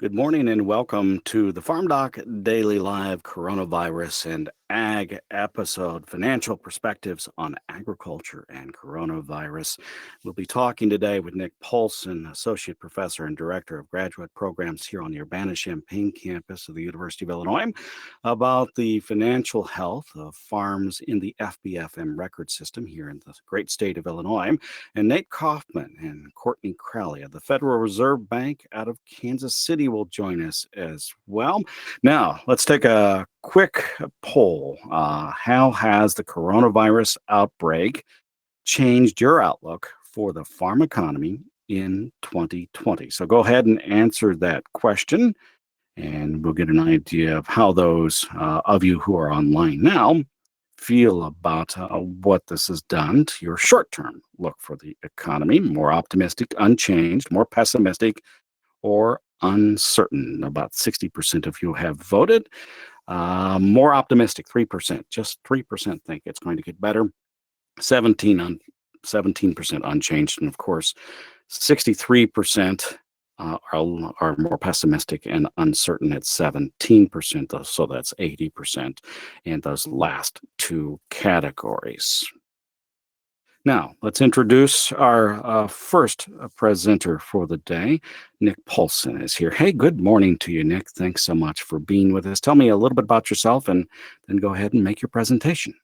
Good morning and welcome to the FarmDoc Daily Live Coronavirus and Ag episode, Financial Perspectives on Agriculture and Coronavirus. We'll be talking today with Nick Paulson, Associate Professor and Director of Graduate Programs here on the Urbana-Champaign campus of the University of Illinois, about the financial health of farms in the FBFM record system here in the great state of Illinois, and Nate Kaufman and Cortney Cowley of the Federal Reserve Bank out of Kansas City will join us as well. Now, let's take a quick poll. How has the coronavirus outbreak changed your outlook for the farm economy in 2020? So go ahead and answer that question, and we'll get an idea of how those of you who are online now feel about what this has done to your short-term look for the economy. More optimistic, unchanged, more pessimistic, or uncertain. About 60% of you have voted. More optimistic, 3%. Just 3% think it's going to get better. 17% unchanged. And of course, 63% are more pessimistic and uncertain at 17%. So that's 80% in those last two categories. Now, let's introduce our first presenter for the day. Nick Paulson is here. Hey, good morning to you, Nick. Thanks so much for being with us. Tell me a little bit about yourself and then go ahead and make your presentation.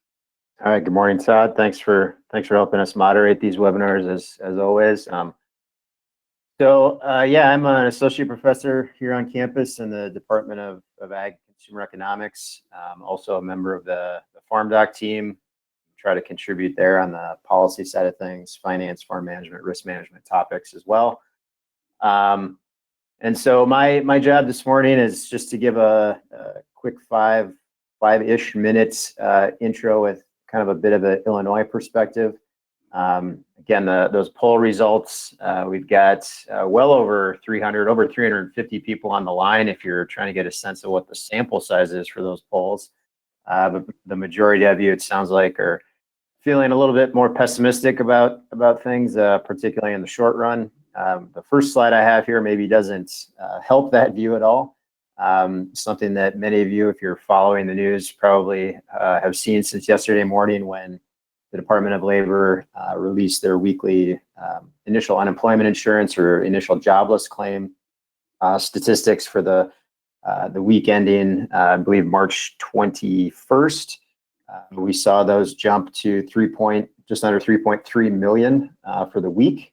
All right. Good morning, Todd. Thanks for helping us moderate these webinars as always. I'm an associate professor here on campus in the Department of Ag Consumer Economics. Also a member of the FarmDoc team. Try to contribute there on the policy side of things, finance, farm management, risk management topics as well. And so my job this morning is just to give a quick five-ish minutes intro with kind of a bit of an Illinois perspective. Again, those poll results, we've got well over 350 people on the line if you're trying to get a sense of what the sample size is for those polls. But the majority of you, it sounds like, are feeling a little bit more pessimistic about things, particularly in the short run. The first slide I have here maybe doesn't help that view at all. Something that many of you, if you're following the news, probably have seen since yesterday morning when the Department of Labor released their weekly initial unemployment insurance or initial jobless claim statistics for the week ending, I believe, March 21st. We saw those jump to just under 3.3 million for the week.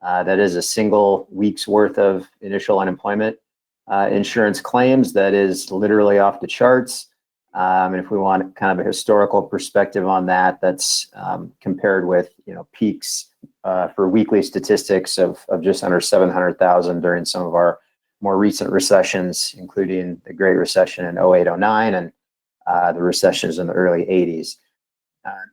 That is a single week's worth of initial unemployment insurance claims. That is literally off the charts. And if we want kind of a historical perspective on that, that's compared with peaks for weekly statistics of just under 700,000 during some of our more recent recessions, including the Great Recession in 08-09 and the recessions in the early 80s.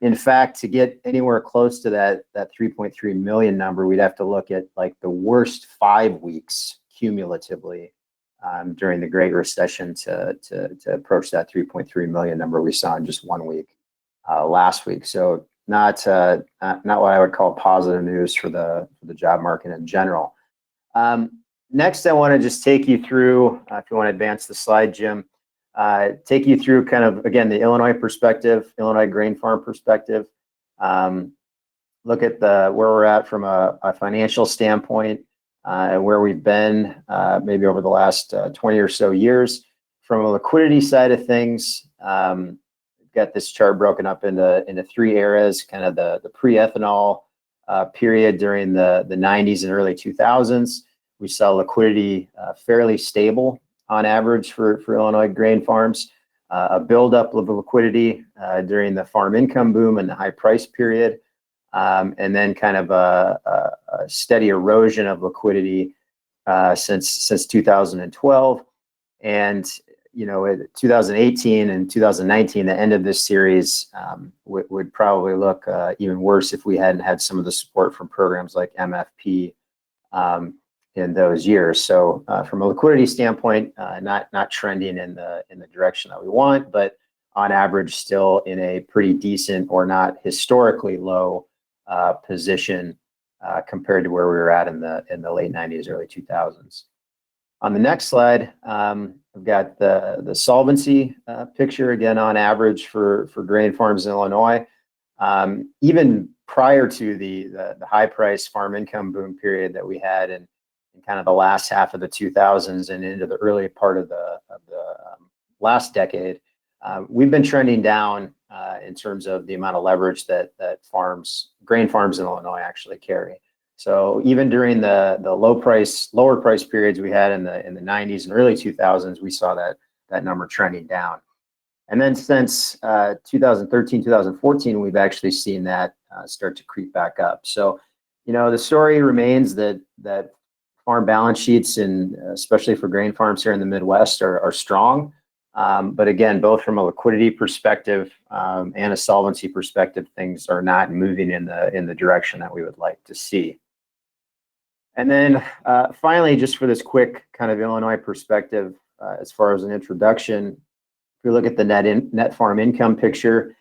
In fact, to get anywhere close to that 3.3 million number, we'd have to look at like the worst 5 weeks cumulatively during the Great Recession to approach that 3.3 million number we saw in just 1 week last week. So not what I would call positive news for the job market in general. Next, I want to just take you through, if you want to advance the slide, Jim, take you through kind of, again, the Illinois perspective, Illinois grain farm perspective. Look at where we're at from a financial standpoint and where we've been maybe over the last 20 or so years. From a liquidity side of things, we've got this chart broken up into 3 eras, kind of the pre-ethanol period during the 90s and early 2000s. We saw liquidity fairly stable on average for Illinois grain farms, a buildup of liquidity during the farm income boom and the high price period, and then kind of a steady erosion of liquidity since 2012. And 2018 and 2019, the end of this series, would probably look even worse if we hadn't had some of the support from programs like MFP in those years. So from a liquidity standpoint, not trending in the direction that we want, but on average still in a pretty decent or not historically low position compared to where we were at in the late 90s, early 2000s. On the next slide, I've got the solvency picture again on average for grain farms in Illinois. Even prior to the high price farm income boom period that we had in kind of the last half of the 2000s and into the early part of the last decade, we've been trending down in terms of the amount of leverage that grain farms in Illinois actually carry. So even during the lower price periods we had in the 90s and early 2000s, we saw that number trending down. And then since 2013, 2014, we've actually seen that start to creep back up. So, the story remains that farm balance sheets, and especially for grain farms here in the Midwest, are strong. But again, both from a liquidity perspective and a solvency perspective, things are not moving in the direction that we would like to see. And then finally, just for this quick kind of Illinois perspective, as far as an introduction, if we look at the net farm income picture,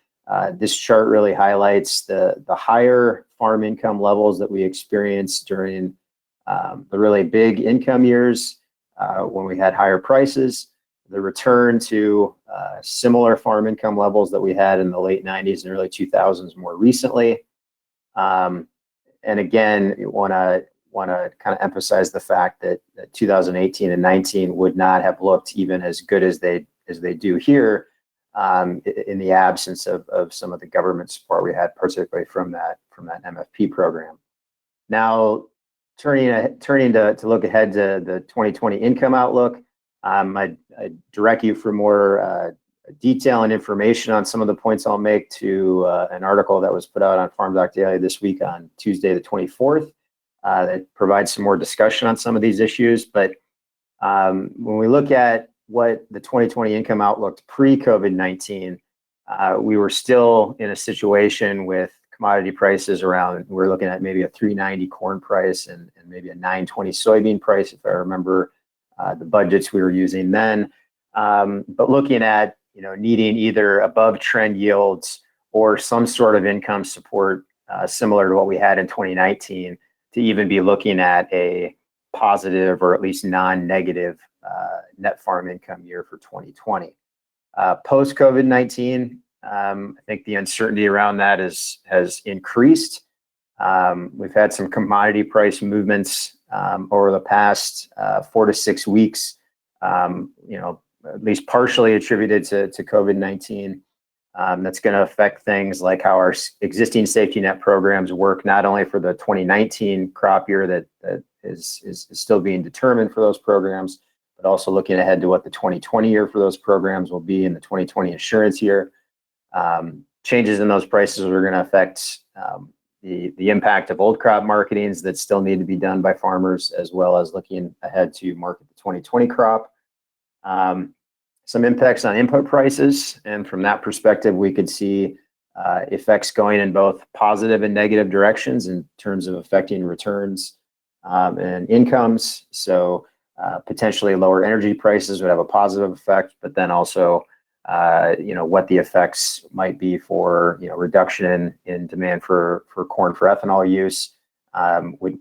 this chart really highlights the higher farm income levels that we experienced during the really big income years when we had higher prices, the return to similar farm income levels that we had in the late 90s and early 2000s more recently. And again, you want to kind of emphasize the fact that 2018 and 19 would not have looked even as good as they do here in the absence of some of the government support we had, particularly from that MFP program. Now, turning to look ahead to the 2020 income outlook, I direct you for more detail and information on some of the points I'll make to an article that was put out on FarmDoc Daily this week on Tuesday, the 24th, that provides some more discussion on some of these issues. But when we look at what the 2020 income outlook pre-COVID-19, we were still in a situation with commodity prices around, we're looking at maybe a $3.90 corn price and maybe a $9.20 soybean price, if I remember the budgets we were using then. But looking at, needing either above trend yields or some sort of income support similar to what we had in 2019 to even be looking at a positive or at least non-negative net farm income year for 2020. Post COVID-19, I think the uncertainty around that has increased. We've had some commodity price movements over the past 4 to 6 weeks, at least partially attributed to COVID-19. That's going to affect things like how our existing safety net programs work, not only for the 2019 crop year that is still being determined for those programs, but also looking ahead to what the 2020 year for those programs will be in the 2020 insurance year. Changes in those prices are going to affect the impact of old crop marketings that still need to be done by farmers, as well as looking ahead to market the 2020 crop. Some impacts on input prices, and from that perspective, we could see effects going in both positive and negative directions in terms of affecting returns and incomes. So potentially lower energy prices would have a positive effect, but then also what the effects might be for reduction in demand for corn for ethanol use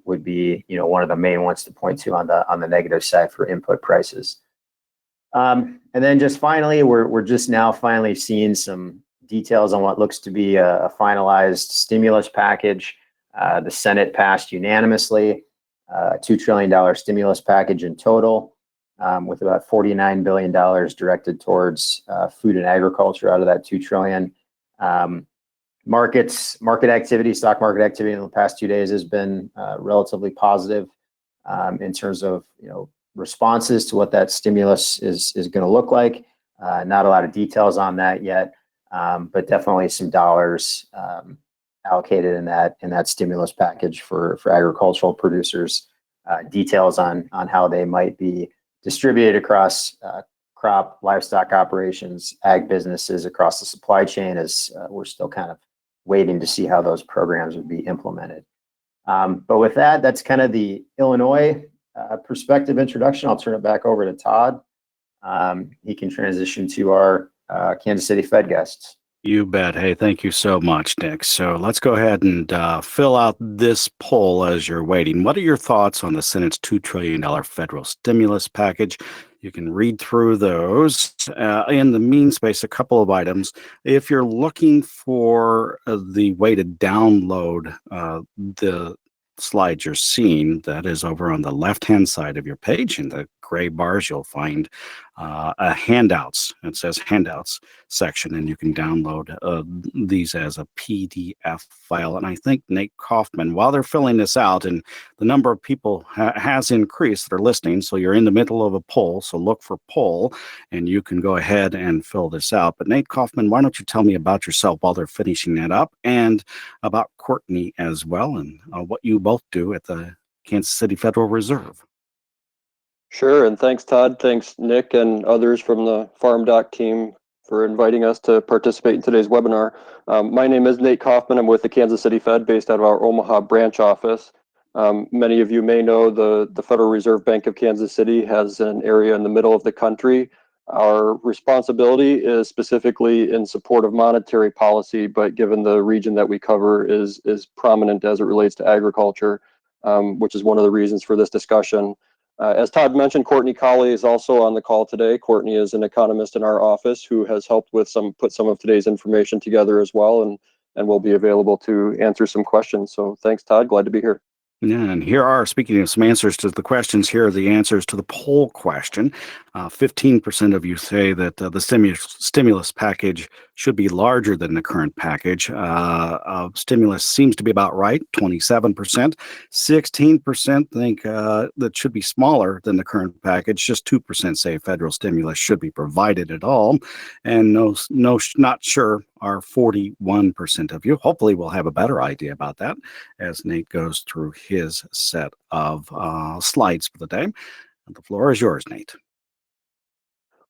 would be one of the main ones to point to on the negative side for input prices. And then just finally, we're just now finally seeing some details on what looks to be a finalized stimulus package. The Senate passed unanimously a $2 trillion stimulus package in total, with about $49 billion directed towards food and agriculture out of that $2 trillion. Market activity, stock market activity in the past 2 days has been relatively positive in terms of responses to what that stimulus is going to look like. Not a lot of details on that yet, but definitely some dollars allocated in that stimulus package for agricultural producers. Details on how they might be distributed across crop, livestock operations, ag businesses across the supply chain, as we're still kind of waiting to see how those programs would be implemented. But with that, that's kind of the Illinois perspective introduction. I'll turn it back over to Todd. He can transition to our Kansas City Fed guests. You bet. Hey, thank you so much, Nick. So let's go ahead and fill out this poll as you're waiting. What are your thoughts on the Senate's $2 trillion federal stimulus package? You can read through those. In the mean space, a couple of items. If you're looking for the way to download the slides you're seeing, that is over on the left-hand side of your page. In the gray bars, you'll find a handouts. It says handouts section, and you can download these as a PDF file. And I think Nate Kaufman, while they're filling this out, and the number of people has increased that are listening, so you're in the middle of a poll, so look for poll, and you can go ahead and fill this out. But Nate Kaufman, why don't you tell me about yourself while they're finishing that up, and about Courtney as well, and what you both do at the Kansas City Federal Reserve. Sure, and thanks, Todd. Thanks, Nick, and others from the farmdoc team for inviting us to participate in today's webinar. My name is Nate Kaufman. I'm with the Kansas City Fed, based out of our Omaha branch office. Many of you may know the Federal Reserve Bank of Kansas City has an area in the middle of the country. Our responsibility is specifically in support of monetary policy, but given the region that we cover is prominent as it relates to agriculture, which is one of the reasons for this discussion. As Todd mentioned, Cortney Cowley is also on the call today. Courtney is an economist in our office who has helped with put some of today's information together as well, and will be available to answer some questions. So thanks, Todd. Glad to be here. Yeah, and here are, speaking of some answers to the questions, here are the answers to the poll question. 15% of you say that the stimulus package should be larger than the current package. Stimulus seems to be about right, 27%. 16% think that should be smaller than the current package. Just 2% say federal stimulus should be provided at all. And not sure are 41% of you. Hopefully we'll have a better idea about that as Nate goes through his set of slides for the day. The floor is yours, Nate.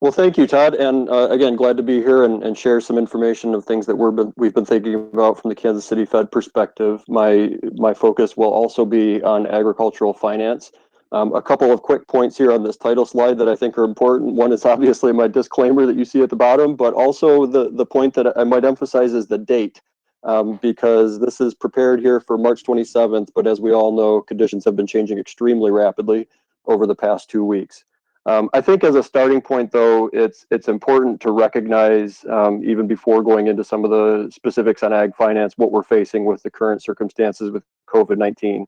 Well, thank you, Todd. And again, glad to be here and share some information of things that we've been thinking about from the Kansas City Fed perspective. My focus will also be on agricultural finance. A couple of quick points here on this title slide that I think are important. One is obviously my disclaimer that you see at the bottom, but also the point that I might emphasize is the date, because this is prepared here for March 27th, but as we all know, conditions have been changing extremely rapidly over the past 2 weeks. I think as a starting point, though, it's important to recognize, even before going into some of the specifics on ag finance, what we're facing with the current circumstances with COVID-19.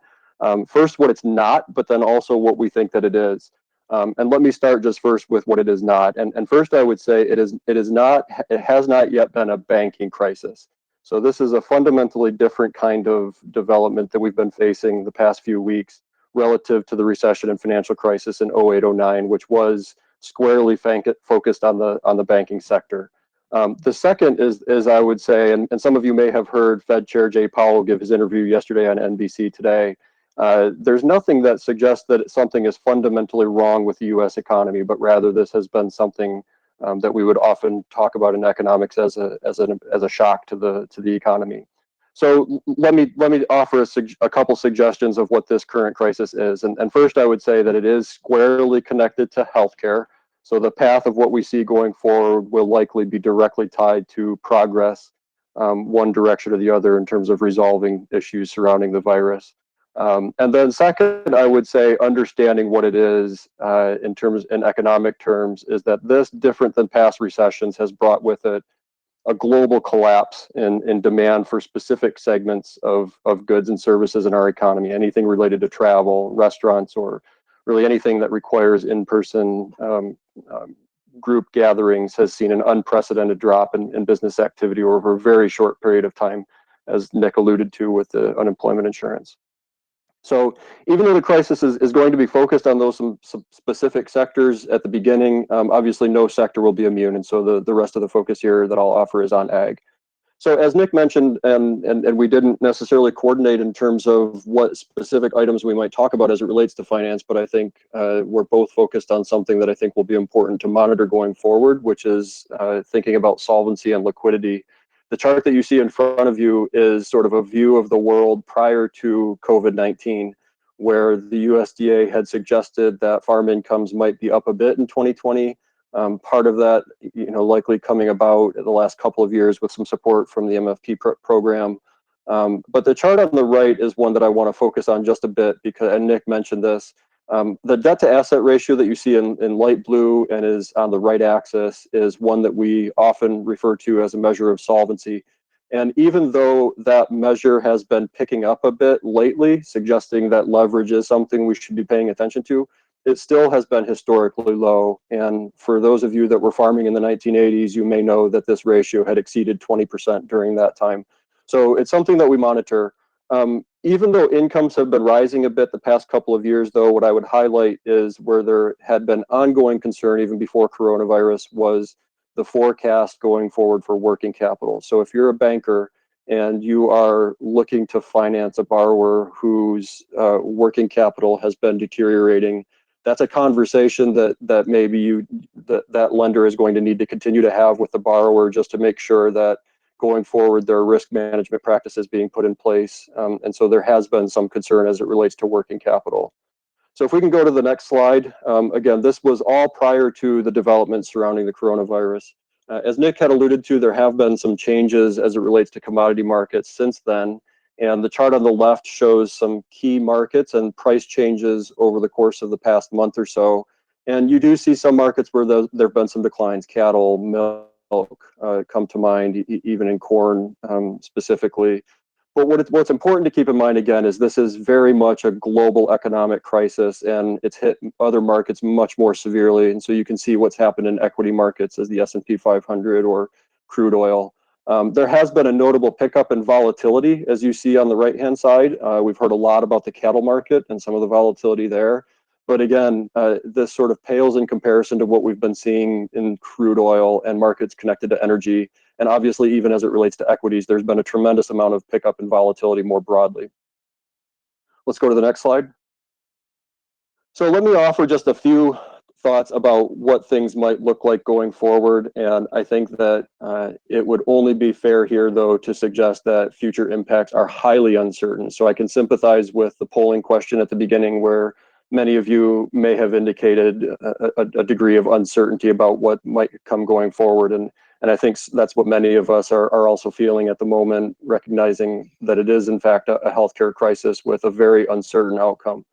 First, what it's not, but then also what we think that it is. And let me start just first with what it is not. And first, I would say it has not yet been a banking crisis. So this is a fundamentally different kind of development that we've been facing the past few weeks, relative to the recession and financial crisis in 08-09, which was squarely focused on the banking sector. The second is I would say, and some of you may have heard Fed Chair Jay Powell give his interview yesterday on NBC today. There's nothing that suggests that something is fundamentally wrong with the U.S. economy, but rather this has been something that we would often talk about in economics as a shock to the economy. So let me offer a couple suggestions of what this current crisis is. And first, I would say that it is squarely connected to healthcare. So the path of what we see going forward will likely be directly tied to progress, one direction or the other, in terms of resolving issues surrounding the virus. And then second, I would say understanding what it is in economic terms is that this, different than past recessions, has brought with it a global collapse in demand for specific segments of goods and services in our economy, anything related to travel, restaurants, or really anything that requires in-person group gatherings has seen an unprecedented drop in business activity over a very short period of time, as Nick alluded to with the unemployment insurance. So even though the crisis is going to be focused on those some specific sectors at the beginning, obviously no sector will be immune. And so the rest of the focus here that I'll offer is on ag. So as Nick mentioned, and we didn't necessarily coordinate in terms of what specific items we might talk about as it relates to finance, but I think we're both focused on something that I think will be important to monitor going forward, which is thinking about solvency and liquidity. The chart that you see in front of you is sort of a view of the world prior to COVID-19, where the USDA had suggested that farm incomes might be up a bit in 2020, Part of that, likely coming about in the last couple of years with some support from the MFP program. But the chart on the right is one that I want to focus on just a bit because, and Nick mentioned this, the debt to asset ratio that you see in light blue and is on the right axis is one that we often refer to as a measure of solvency. And even though that measure has been picking up a bit lately, suggesting that leverage is something we should be paying attention to, it still has been historically low. And for those of you that were farming in the 1980s, you may know that this ratio had exceeded 20% during that time. So it's something that we monitor. Even though incomes have been rising a bit the past couple of years, though, what I would highlight is where there had been ongoing concern even before coronavirus was the forecast going forward for working capital. So if you're a banker and you are looking to finance a borrower whose working capital has been deteriorating, that's a conversation that maybe that lender is going to need to continue to have with the borrower just to make sure that going forward there are risk management practices being put in place. And so there has been some concern as it relates to working capital. So if we can go to the next slide, again, this was all prior to the developments surrounding the coronavirus. As Nick had alluded to, there have been some changes as it relates to commodity markets since then. And the chart on the left shows some key markets and price changes over the course of the past month or so. And you do see some markets where there have been some declines, cattle, milk come to mind, even in corn specifically. But what's important to keep in mind, again, is this is very much a global economic crisis, and it's hit other markets much more severely. And so you can see what's happened in equity markets as the S&P 500 or crude oil. There has been a notable pickup in volatility, as you see on the right-hand side. We've heard a lot about the cattle market and some of the volatility there. But again, this sort of pales in comparison to what we've been seeing in crude oil and markets connected to energy. And obviously, even as it relates to equities, there's been a tremendous amount of pickup in volatility more broadly. Let's go to the next slide. So let me offer just a few thoughts about what things might look like going forward. And I think that it would only be fair here, though, to suggest that future impacts are highly uncertain. So I can sympathize with the polling question at the beginning where many of you may have indicated a degree of uncertainty about what might come going forward. And I think that's what many of us are also feeling at the moment, recognizing that it is, in fact, a healthcare crisis with a very uncertain outcome.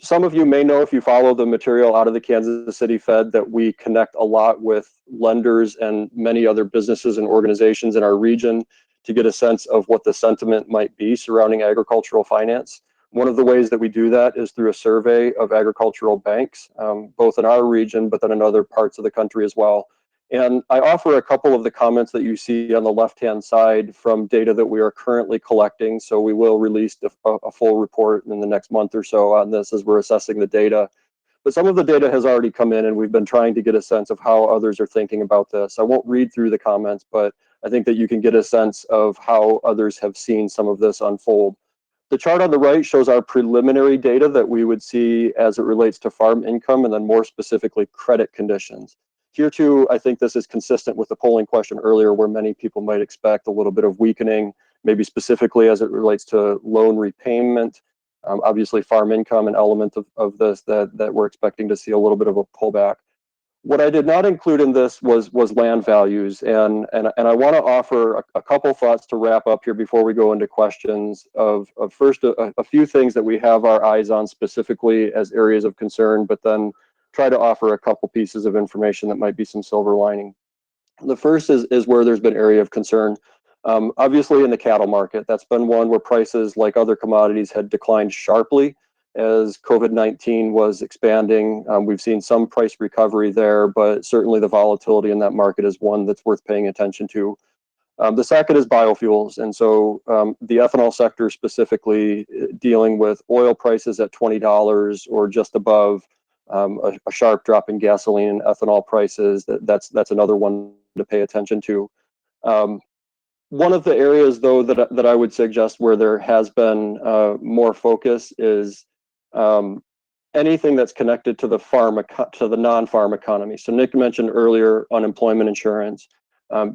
Some of you may know, if you follow the material out of the Kansas City Fed, that we connect a lot with lenders and many other businesses and organizations in our region to get a sense of what the sentiment might be surrounding agricultural finance. One of the ways that we do that is through a survey of agricultural banks, both in our region, but then in other parts of the country as well. And I offer a couple of the comments that you see on the left-hand side from data that we are currently collecting. So we will release a full report in the next month or so on this as we're assessing the data. But some of the data has already come in, and we've been trying to get a sense of how others are thinking about this. I won't read through the comments, but I think that you can get a sense of how others have seen some of this unfold. The chart on the right shows our preliminary data that we would see as it relates to farm income and then more specifically credit conditions. Here too, I think this is consistent with the polling question earlier where many people might expect a little bit of weakening, maybe specifically as it relates to loan repayment. Obviously farm income, an element of this that we're expecting to see a little bit of a pullback. What I did not include in this was land values, and I want to offer a couple thoughts to wrap up here before we go into questions of first a few things that we have our eyes on specifically as areas of concern, but then try to offer a couple pieces of information that might be some silver lining. The first is where there's been area of concern. Obviously in the cattle market, that's been one where prices like other commodities had declined sharply as COVID-19 was expanding. We've seen some price recovery there, but certainly the volatility in that market is one that's worth paying attention to. The second is biofuels. And so the ethanol sector specifically dealing with oil prices at $20 or just above, a sharp drop in gasoline and ethanol prices, that's another one to pay attention to. One of the areas, though, that I would suggest where there has been more focus is anything that's connected to the non-farm economy. So Nick mentioned earlier unemployment insurance.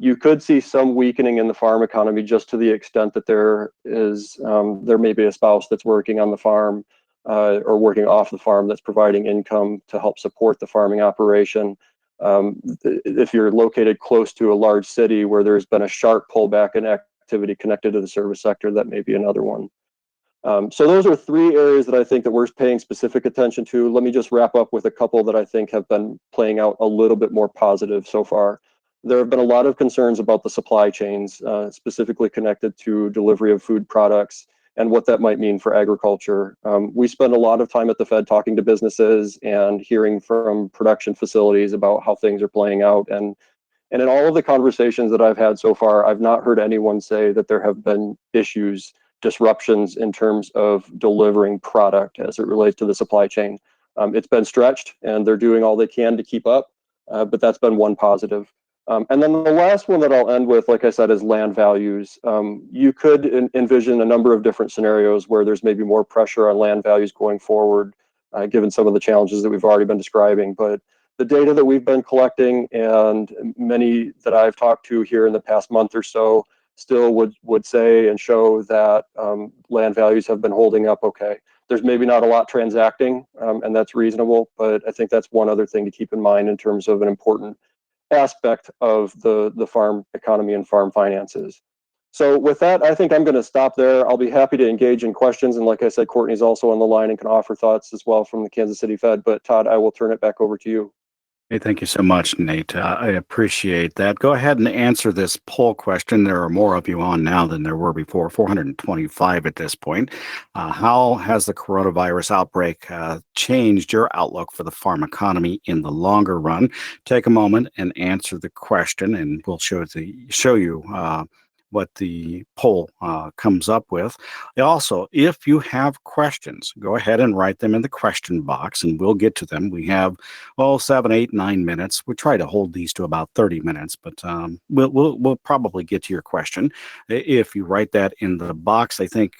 You could see some weakening in the farm economy just to the extent that there may be a spouse that's working on the farm or working off the farm that's providing income to help support the farming operation. If you're located close to a large city where there's been a sharp pullback in activity connected to the service sector, that may be another one. So those are three areas that I think that we're paying specific attention to. Let me just wrap up with a couple that I think have been playing out a little bit more positive so far. There have been a lot of concerns about the supply chains, specifically connected to delivery of food products and what that might mean for agriculture. We spend a lot of time at the Fed talking to businesses and hearing from production facilities about how things are playing out. And in all of the conversations that I've had so far, I've not heard anyone say that there have been issues, disruptions in terms of delivering product as it relates to the supply chain. It's been stretched and they're doing all they can to keep up, but that's been one positive. And then the last one that I'll end with, like I said, is land values. You could envision a number of different scenarios where there's maybe more pressure on land values going forward, given some of the challenges that we've already been describing. But the data that we've been collecting and many that I've talked to here in the past month or so still would say and show that land values have been holding up okay. There's maybe not a lot transacting, and that's reasonable, but I think that's one other thing to keep in mind in terms of an important aspect of the farm economy and farm finances. So with that, I think I'm going to stop there. I'll be happy to engage in questions. And like I said, Courtney's also on the line and can offer thoughts as well from the Kansas City Fed. But Todd, I will turn it back over to you. Hey, thank you so much, Nate. I appreciate that. Go ahead and answer this poll question. There are more of you on now than there were before, 425 at this point. How has the coronavirus outbreak changed your outlook for the farm economy in the longer run? Take a moment and answer the question, and we'll show you what the poll comes up with. Also, if you have questions, go ahead and write them in the question box and we'll get to them. We have 7, 8, 9 minutes. We try to hold these to about 30 minutes, but we'll probably get to your question. If you write that in the box, I think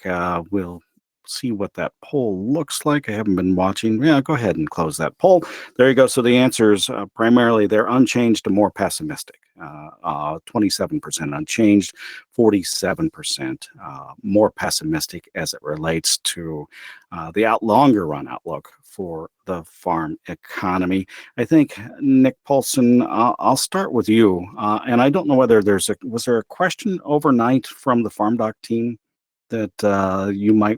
we'll see what that poll looks like. I haven't been watching. Yeah, go ahead and close that poll. There you go. So the answers primarily they're unchanged to more pessimistic. 27% unchanged, 47% more pessimistic as it relates to the longer run outlook for the farm economy. I think, Nick Paulson, I'll start with you. And I don't know whether was there a question overnight from the FarmDoc team that you might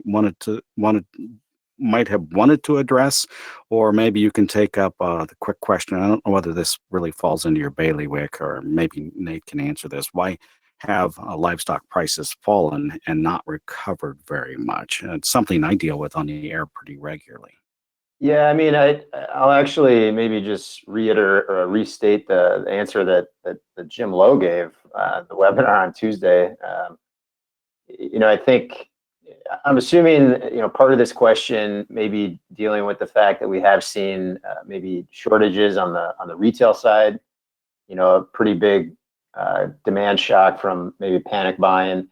have wanted to address, or maybe you can take up the quick question. I don't know whether this really falls into your bailiwick, or maybe Nate can answer this. Why have livestock prices fallen and not recovered very much? It's something I deal with on the air pretty regularly. Yeah, I mean, I'll actually maybe just reiterate or restate the answer that Jim Lowe gave the webinar on Tuesday. I think I'm assuming part of this question may be dealing with the fact that we have seen maybe shortages on the retail side. A pretty big demand shock from maybe panic buying,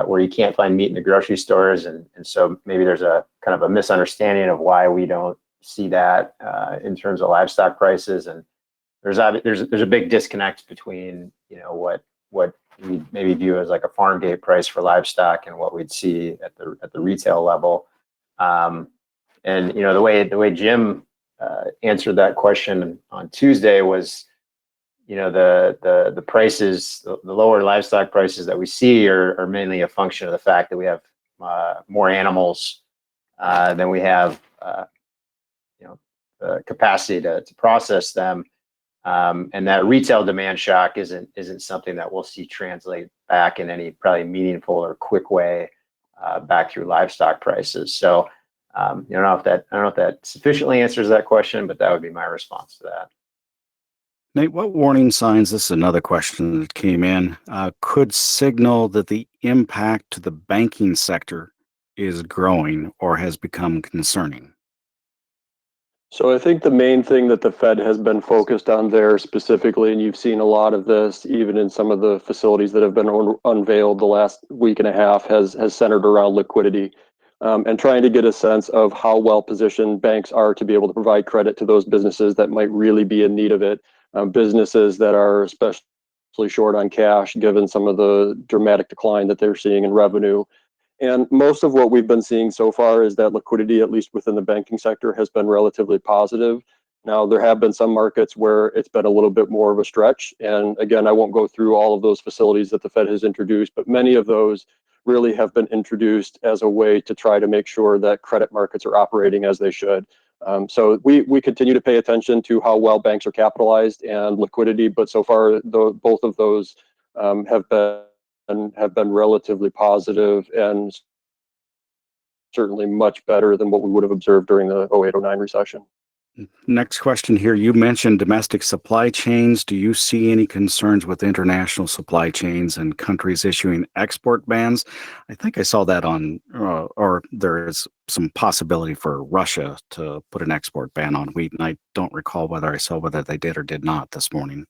where you can't find meat in the grocery stores, and so maybe there's a kind of a misunderstanding of why we don't see that in terms of livestock prices. And there's a big disconnect between what we maybe view as like a farm gate price for livestock and what we'd see at the retail level. And the way Jim answered that question on Tuesday was, the prices, the lower livestock prices that we see are mainly a function of the fact that we have more animals than we have the capacity to process them. And that retail demand shock isn't something that we'll see translate back in any probably meaningful or quick way back through livestock prices. So I don't know if that sufficiently answers that question, but that would be my response to that. Nate, what warning signs, this is another question that came in, could signal that the impact to the banking sector is growing or has become concerning? So I think the main thing that the Fed has been focused on there specifically, and you've seen a lot of this even in some of the facilities that have been unveiled the last week and a half, has centered around liquidity, and trying to get a sense of how well positioned banks are to be able to provide credit to those businesses that might really be in need of it, businesses that are especially short on cash given some of the dramatic decline that they're seeing in revenue. And most of what we've been seeing so far is that liquidity, at least within the banking sector, has been relatively positive. Now, there have been some markets where it's been a little bit more of a stretch. And again, I won't go through all of those facilities that the Fed has introduced, but many of those really have been introduced as a way to try to make sure that credit markets are operating as they should. So we continue to pay attention to how well banks are capitalized and liquidity, but so far, both of those have been relatively positive and certainly much better than what we would have observed during the 08-09 recession. Next question here. You mentioned domestic supply chains. Do you see any concerns with international supply chains and countries issuing export bans? I think I saw that on, or there is some possibility for Russia to put an export ban on wheat, and I don't recall whether I saw whether they did or did not this morning.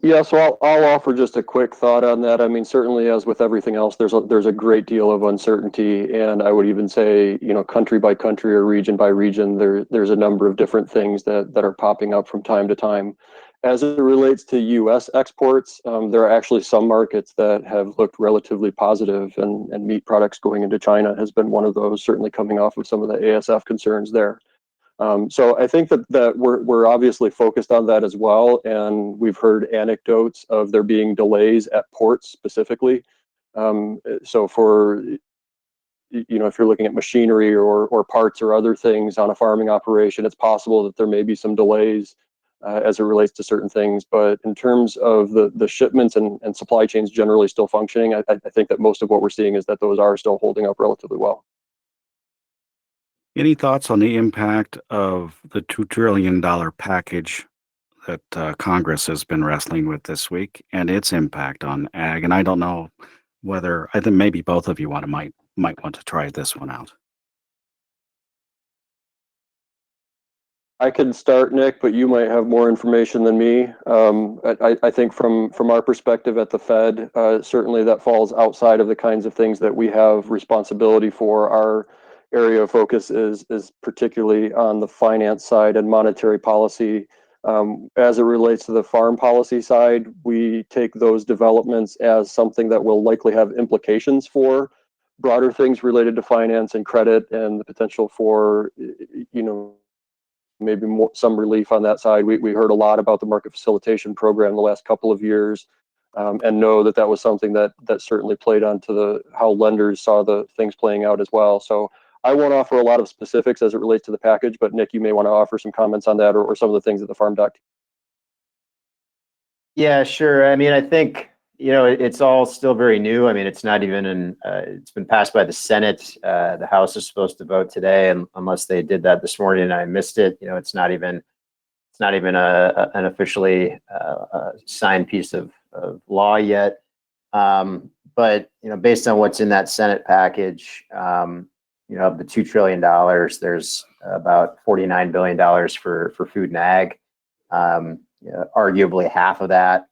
Yeah, so I'll offer just a quick thought on that. I mean, certainly, as with everything else, there's a great deal of uncertainty, and I would even say, country by country or region by region, there's a number of different things that are popping up from time to time. As it relates to U.S. exports, there are actually some markets that have looked relatively positive, and meat products going into China has been one of those, certainly coming off of some of the ASF concerns there. So I think that we're obviously focused on that as well, and we've heard anecdotes of there being delays at ports specifically. So for if you're looking at machinery or parts or other things on a farming operation, it's possible that there may be some delays as it relates to certain things. But in terms of the shipments and supply chains generally still functioning, I think that most of what we're seeing is that those are still holding up relatively well. Any thoughts on the impact of the $2 trillion package that Congress has been wrestling with this week and its impact on ag? And I don't know whether, I think maybe both of you might want to try this one out. I can start, Nick, but you might have more information than me. I think from our perspective at the Fed, certainly that falls outside of the kinds of things that we have responsibility for. Our area of focus is particularly on the finance side and monetary policy. As it relates to the farm policy side, we take those developments as something that will likely have implications for broader things related to finance and credit and the potential for, maybe some relief on that side. We heard a lot about the market facilitation program the last couple of years, and know that was something that certainly played onto how lenders saw the things playing out as well. So I won't offer a lot of specifics as it relates to the package, but Nick, you may want to offer some comments on that or some of the things that the farmdoc. Yeah, sure. I mean, I think, it's all still very new. I mean, it's not even it's been passed by the Senate. The House is supposed to vote today, and unless they did that this morning and I missed it, it's not even an officially signed piece of law yet. But, based on what's in that Senate package, of the $2 trillion, there's about $49 billion for food and ag. Arguably half of that,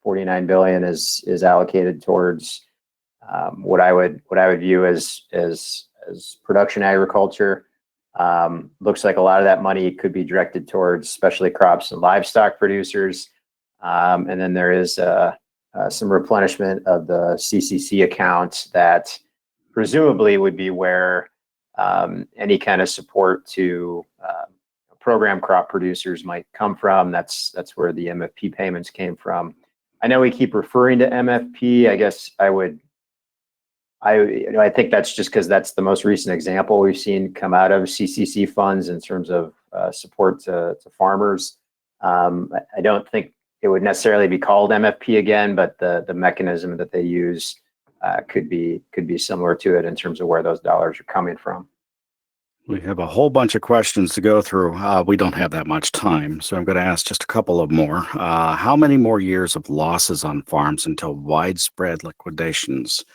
$49 billion, is allocated towards what I would view as production agriculture. Looks like a lot of that money could be directed towards specialty crops and livestock producers. And then there is some replenishment of the CCC account that presumably would be where any kind of support to program crop producers might come from. That's where the MFP payments came from. I know we keep referring to MFP. I guess I think that's just because that's the most recent example we've seen come out of CCC funds in terms of support to farmers. I don't think it would necessarily be called MFP again, but the mechanism that they use could be similar to it in terms of where those dollars are coming from. We have a whole bunch of questions to go through. We don't have that much time, so I'm going to ask just a couple of more. How many more years of losses on farms until widespread liquidations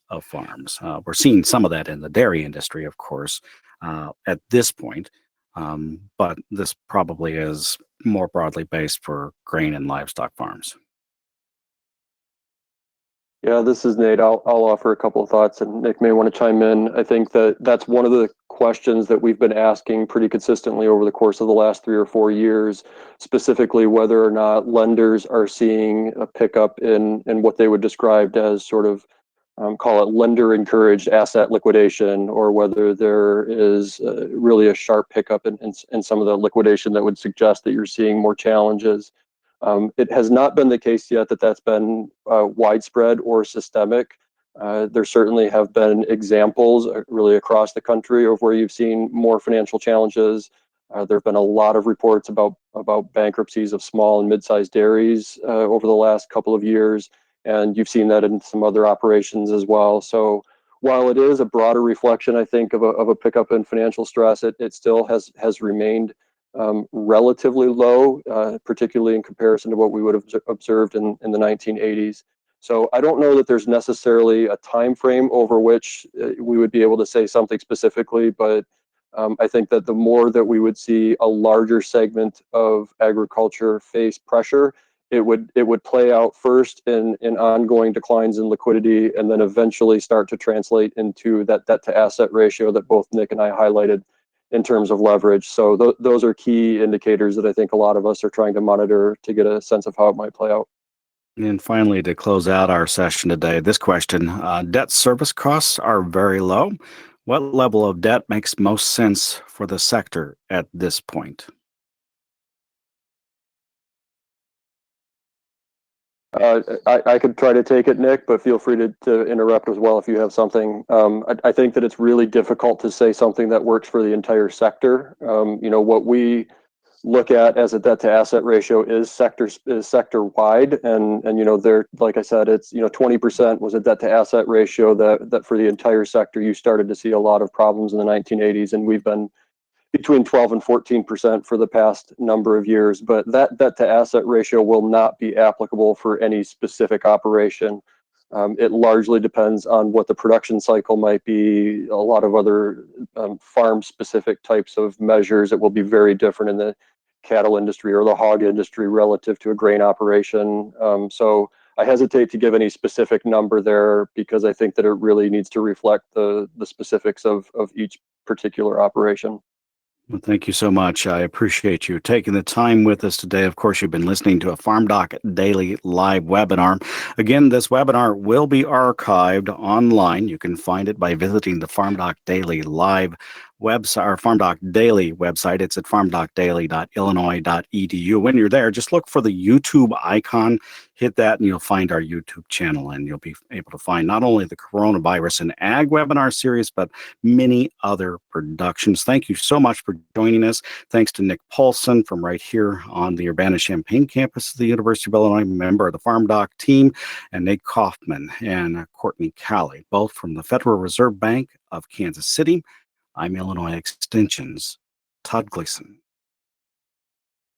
of farms? We're seeing some of that in the dairy industry, of course, at this point, but this probably is more broadly based for grain and livestock farms. Yeah, this is Nate. I'll offer a couple of thoughts, and Nick may want to chime in. I think that's one of the questions that we've been asking pretty consistently over the course of the last 3 or 4 years, specifically whether or not lenders are seeing a pickup in what they would describe as sort of call it lender encouraged asset liquidation, or whether there is really a sharp pickup in some of the liquidation that would suggest that you're seeing more challenges. It has not been the case yet that that's been widespread or systemic. There certainly have been examples really across the country of where you've seen more financial challenges. There have been a lot of reports about bankruptcies of small and mid-sized dairies over the last couple of years, and you've seen that in some other operations as well. So while it is a broader reflection, I think, of a pickup in financial stress, it still has remained relatively low, particularly in comparison to what we would have observed in the 1980s. So I don't know that there's necessarily a time frame over which we would be able to say something specifically, but I think that the more that we would see a larger segment of agriculture face pressure, it would play out first in ongoing declines in liquidity, and then eventually start to translate into that debt to asset ratio that both Nick and I highlighted in terms of leverage. So those are key indicators that I think a lot of us are trying to monitor to get a sense of how it might play out. And finally, to close out our session today, this question, debt service costs are very low. What level of debt makes most sense for the sector at this point? I could try to take it, Nick, but feel free to interrupt as well if you have something. I think that it's really difficult to say something that works for the entire sector. What we look at as a debt to asset ratio is sector wide, and there, like I said, it's 20% was a debt to asset ratio that for the entire sector you started to see a lot of problems in the 1980s, and we've been between 12 and 14% for the past number of years. But that debt to asset ratio will not be applicable for any specific operation. It largely depends on what the production cycle might be, a lot of other farm specific types of measures. It will be very different in the cattle industry or the hog industry relative to a grain operation. So I hesitate to give any specific number there, because I think that it really needs to reflect the specifics of each particular operation. Well, thank you so much. I appreciate you taking the time with us today. Of course, you've been listening to a FarmDoc Daily Live webinar. Again, this webinar will be archived online. You can find it by visiting the FarmDoc Daily Live website, or FarmDoc Daily website. It's at farmdocdaily.illinois.edu. When you're there, just look for the YouTube icon, hit that, and you'll find our YouTube channel, and you'll be able to find not only the Coronavirus and Ag webinar series, but many other productions. Thank you so much for joining us. Thanks to Nick Paulson from right here on the Urbana-Champaign campus of the University of Illinois, member of the FarmDoc team, and Nate Kaufman and Cortney Cowley, both from the Federal Reserve Bank of Kansas City. I'm Illinois Extension's Todd Gleason.